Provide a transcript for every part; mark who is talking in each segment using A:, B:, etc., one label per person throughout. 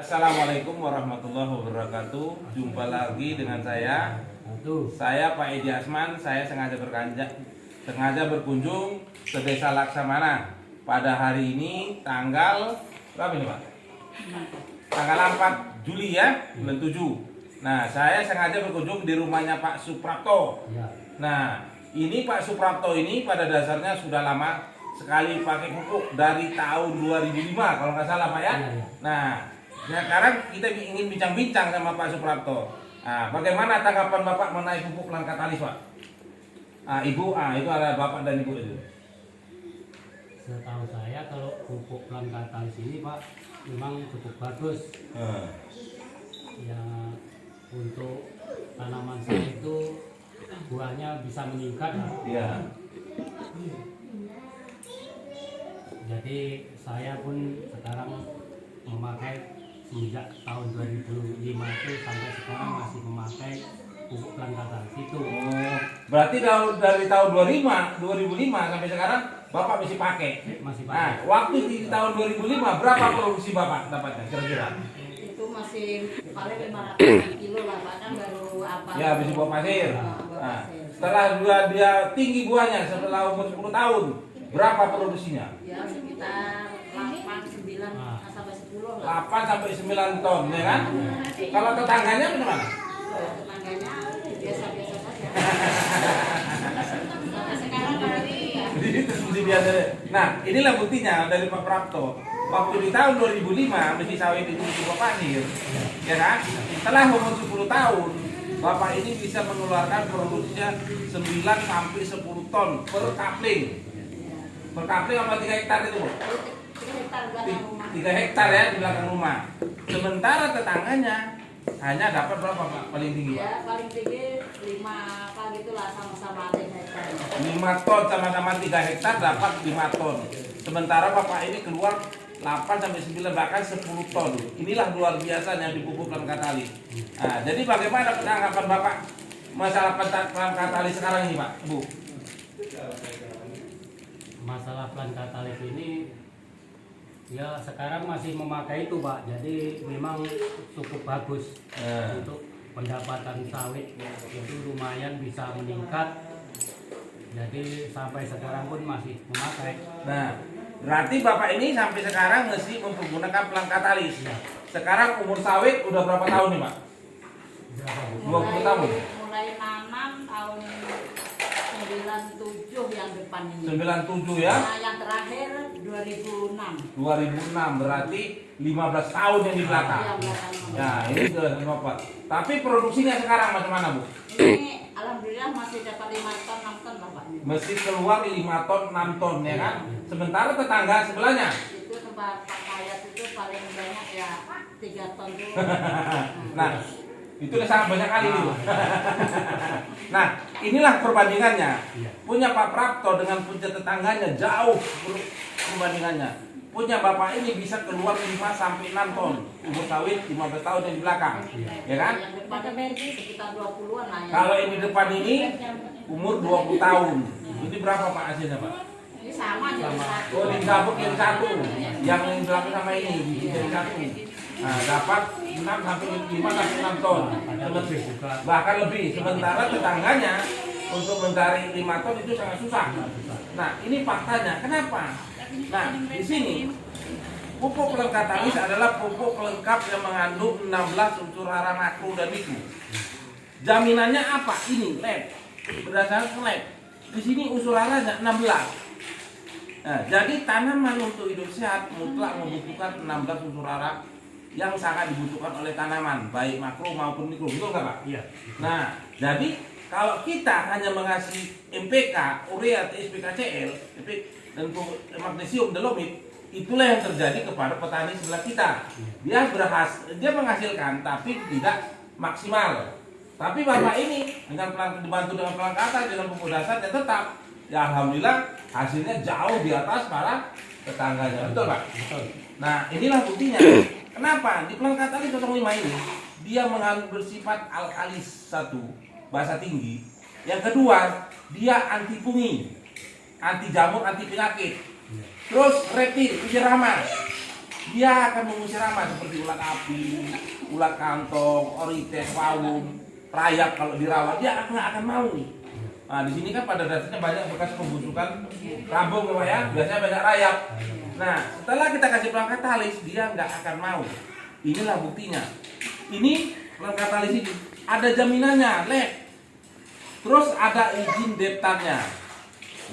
A: Assalamualaikum warahmatullahi wabarakatuh. Jumpa lagi dengan saya Pak Edi Asman. Saya sengaja berkunjung ke Desa Laksamana pada hari ini tanggal berapa ini Pak? Tanggal 4 Juli ya, bulan 7. Nah, saya sengaja berkunjung di rumahnya Pak Suprapto. Nah, ini Pak Suprapto ini pada dasarnya sudah lama sekali pakai pupuk dari tahun 2005 kalau nggak salah Pak ya. Nah, sekarang kita ingin bincang-bincang sama Pak Suprapto. Nah, bagaimana tanggapan Bapak mengenai pupuk Langkatalis, Pak? Ibu, itu ada Bapak dan Ibu itu.
B: Setahu saya kalau pupuk Langkatalis ini Pak memang cukup bagus. Ya untuk tanaman saya itu buahnya bisa meningkat.
A: Iya.
B: Jadi saya pun sekarang memakai sejak tahun 2005 itu sampai sekarang masih memakai pupuk Langkatalis itu.
A: Berarti dari tahun 2005 sampai sekarang Bapak masih pakai?
B: Masih pakai.
A: Nah, waktu di tahun 2005 berapa produksi Bapak dapatnya kira-kira?
C: Itu masih paling 500 kilo lah, Pak, kan baru apa?
A: Ya, habis buah pasir.
C: Buah
A: Nah,
C: pasir.
A: setelah dia tinggi buahnya setelah umur 10 tahun, berapa produksinya?
C: Ya sekitar 8, 9 sampai 10 lah.
A: 8 sampai 9 ton, ya kan? Kalau tetangganya bagaimana?
C: Tetangganya biasa-biasa saja. Sampai sekarang kali ya.
A: Jadi biasa. Nah, inilah buktinya dari Pak Prapto. Waktu di tahun 2005 mesti sawit itu cukup pasir, ya kan? Setelah umur 10 tahun, Bapak ini bisa mengeluarkan produksinya 9 sampai 10 ton per kapling. Per kapling apa 3 hektar itu, Bu?
C: 3 hektar belakang rumah.
A: 3 hektar ya di belakang rumah. Sementara tetangganya hanya dapat berapa Pak paling tinggi, Pak?
C: Ya paling tinggi 5 apa gitulah, sama-sama 3 hektar.
A: 5 ton sama-sama 3 hektar dapat 5 ton. Sementara Bapak ini keluar 8 sampai 9 bahkan 10 ton. Inilah luar biasa yang dipupuk Langkatalis. Nah, jadi bagaimana penanggapan Bapak masalah Langkatalis sekarang ini, Pak, Bu?
B: Masalah Langkatalis ini ya sekarang masih memakai itu Pak, jadi memang cukup bagus untuk pendapatan sawit itu lumayan bisa meningkat, jadi sampai sekarang pun masih memakai.
A: Nah, berarti Bapak ini sampai sekarang masih mempergunakan Langkatalis. Sekarang umur sawit udah berapa tahun nih, Pak? 20 tahun.
C: Mulai nanam tahun 97 yang depan ini.
A: 97 ya?
C: Nah, yang terakhir 2006.
A: 2006 berarti 15 tahun yang di belakang.
C: Yang belakang.
A: Ya, ini sudah Bapak. Tapi produksinya sekarang bagaimana, Bu?
C: Ini alhamdulillah masih dapat 5 ton 6 ton lah Pak.
A: Mesti keluar 5 ton 6 ton ya kan? Sementara tetangga sebelahnya
C: Itu tempat Pak Kayat itu paling banyak ya 3 ton tuh.
A: nah, itu udah sangat banyak kali itu. Nah, inilah perbandingannya. Punya Pak Prapto dengan punya tetangganya jauh perbandingannya. Punya Bapak ini bisa keluar 5 sampai 6 ton umur sawit 15 tahun yang di belakang. Ya kan?
C: Yang depan itu sekitar 20-an lah ya.
A: Kalau ini depan ini umur 20 tahun. Ini berapa Pak hasilnya, Pak?
C: Ini sama aja.
A: Oh, digabung yang satu. Yang belakang sama ini jadi satu. Nah, dapat 6 sampai 5 sampai 6 ton. Bahkan lebih. Sementara tetangganya untuk mencari 5 ton itu sangat susah. Nah, ini faktanya. Kenapa? Nah, di sini pupuk Langkatalis adalah pupuk pelengkap yang mengandung 16 unsur hara makro dan mikro. Jaminannya apa? Ini lab. Berdasarkan lab. Di sini unsur haranya 16. Nah, jadi tanaman untuk hidup sehat mutlak membutuhkan 16 unsur hara yang sangat dibutuhkan oleh tanaman, baik makro maupun mikro. Betul nggak Pak?
B: Iya.
A: Nah, jadi kalau kita hanya mengasih MPK, urea, TSP, KCl, dan magnesium, dolomit, itulah yang terjadi kepada petani sebelah kita. Dia menghasilkan tapi tidak maksimal. Tapi Bapak ini dibantu dengan pelengkapan dengan pupuk dasar dan tetap, ya alhamdulillah hasilnya jauh di atas para tetangganya. Betul Pak?
B: Betul.
A: Nah, inilah buktinya. Kenapa? Di Langkatalis 05 ini dia bersifat alkalis satu, basa tinggi. Yang kedua, dia anti fungi, anti jamur, anti penyakit. Terus reptil, uji ramah. dia akan mengusir hama seperti ulat api, ulat kantong, orites, wawung, rayap. Kalau dirawat dia nggak akan mau. Nah, di sini kan pada dasarnya banyak bekas pembusukan rabung Pak ya, biasanya banyak rayap. Nah, setelah kita kasih pelang katalis, dia nggak akan mau. Inilah buktinya. Ini pelang katalis ini ada jaminannya, lek. Terus ada izin daftarnya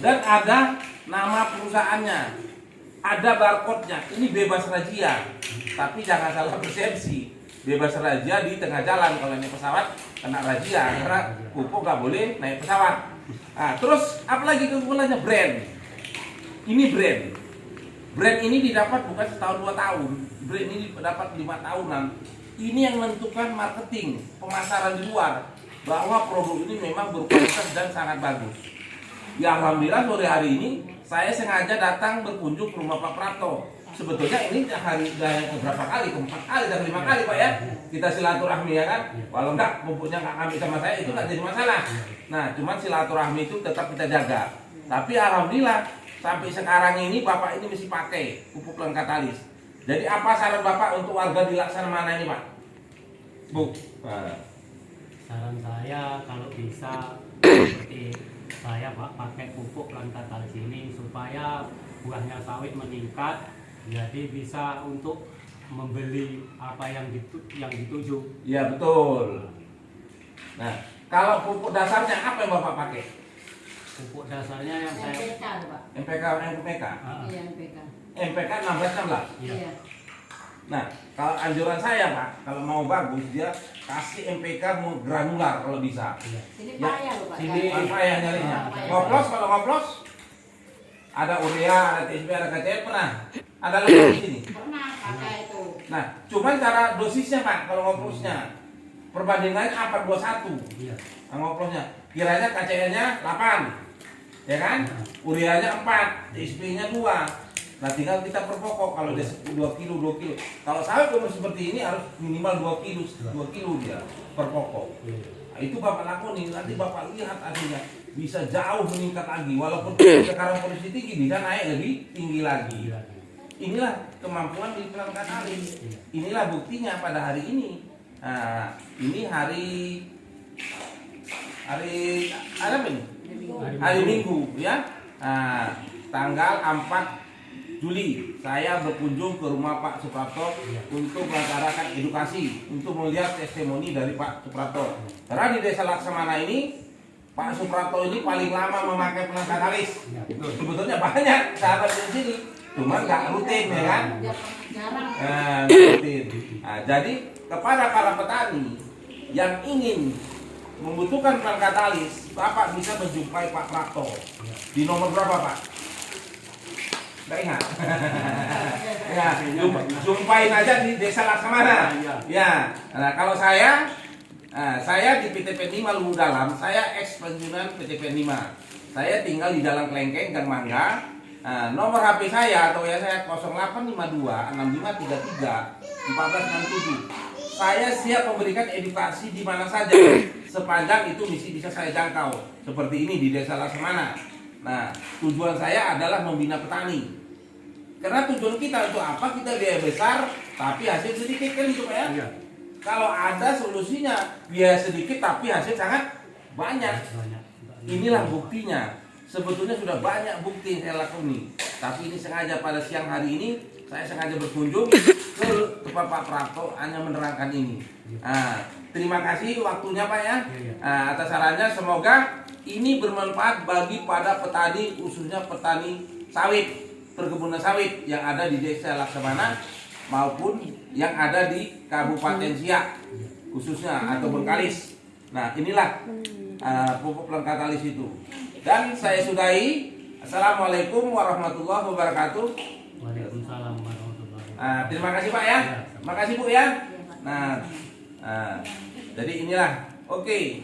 A: dan ada nama perusahaannya, ada barcode-nya. Ini bebas razia, tapi jangan salah persepsi. Bebas razia di tengah jalan kalau naik pesawat kena razia karena pupuk nggak boleh naik pesawat. Nah, terus apalagi keunggulannya brand. Ini brand ini didapat bukan setahun 2 tahun. Brand ini dapat 5 tahunan. Ini yang menentukan marketing pemasaran di luar bahwa produk ini memang berkualitas dan sangat bagus. Ya alhamdulillah sore hari ini saya sengaja datang berkunjung ke rumah Pak Prapto. Sebetulnya ini hari yang keberapa kali, keempat kali dan 5 kali Pak ya. Kita silaturahmi ya kan. Kalau enggak pupuknya nggak ambil sama saya itu nggak jadi masalah. Nah cuman silaturahmi itu tetap kita jaga. Tapi alhamdulillah sampai sekarang ini Bapak ini mesti pakai pupuk pelang katalis. Jadi apa saran Bapak untuk warga di Laksana mana ini Pak? Bu. Nah.
B: Saran saya kalau bisa seperti saya Pak pakai pupuk pelang katalis ini supaya buahnya sawit meningkat, jadi bisa untuk membeli apa yang dituju.
A: Iya betul. Nah kalau pupuk dasarnya apa yang Bapak pakai?
B: Pupuk dasarnya yang saya
C: MPK Pak.
A: MPK.
C: Iya MPK.
A: MPK 16-16.
C: Iya.
A: Nah, kalau anjuran saya Pak, kalau mau bagus dia kasih MPK granular kalau bisa.
C: Sini
A: Ya,
C: payah loh Pak.
A: Sini payah nyarinya.
C: Payah.
A: Ngoplos kalau ngoplos ada urea, ada TSP, ada KCL pernah. Ada lagi di sini.
C: Pernah pakai itu.
A: Nah, cuman cara dosisnya Pak kalau ngoplosnya. Perbandingannya 4:1.
B: Iya.
A: Nah, ngoplosnya. Kiranya KCL-nya 8. Ya kan? Ureanya 4, TSP-nya 2. Nah tinggal kita perpokok kalau dia 2 kilo. Kalau sawit umur seperti ini harus minimal 2 kilo dia perpokok. Nah, itu Bapak lakoni, nanti Bapak lihat hasilnya bisa jauh meningkat lagi. Walaupun sekarang kondisi tinggi bisa naik lebih tinggi lagi. Inilah kemampuan di pelang katalis. Inilah buktinya pada hari ini. Nah, ini hari apa ini? Hari Minggu ya. Nah, tanggal 4 Juli saya berkunjung ke rumah Pak Suprapto untuk melaksanakan edukasi, untuk melihat testimoni dari Pak Suprapto. Karena di Desa Laksamana ini Pak Suprapto ini paling lama memakai pelang katalis. Sebetulnya banyak sahabat di sini, cuma nggak rutin ya kan?
C: Jarang.
A: Nggak rutin. Nah, jadi kepada para petani yang ingin membutuhkan pelang katalis, Bapak bisa menjumpai Pak Prapto. Di nomor berapa Pak? Nggak ingat. Ya, jumpain aja di Desa Laksamana. Ya. Nah, kalau saya di PTP 5 Luwu Dalam, saya ex pensiunan PTP 5. Saya tinggal di Jalan Klengkeng, Gang Mangga. Nomor HP saya atau ya saya 0852 6533 1467. Saya siap memberikan edukasi di mana saja sepanjang itu misi bisa saya jangkau. Seperti ini di Desa Laksamana. Nah, tujuan saya adalah membina petani. Karena tujuan kita untuk apa? Kita biaya besar, tapi hasil sedikit kan gitu Pak ya? Iya. Kalau ada solusinya, biaya sedikit tapi hasil sangat banyak. Inilah buktinya. Sebetulnya sudah banyak bukti yang saya lakoni. Tapi ini sengaja pada siang hari ini, saya sengaja berkunjung ke tempat Pak Prapto hanya menerangkan ini. Nah, terima kasih waktunya Pak ya. Atas sarannya, semoga ini bermanfaat bagi pada petani, khususnya petani sawit, perkebunan sawit yang ada di Desa Laksamana maupun yang ada di Kabupaten Siak khususnya atau Bengkalis. Nah inilah pupuk pelang katalis itu. Dan saya sudahi. Assalamualaikum warahmatullahi wabarakatuh.
B: Waalaikumsalam warahmatullahi wabarakatuh.
A: Terima kasih Pak ya. Makasih Bu ya. Nah jadi inilah. Oke.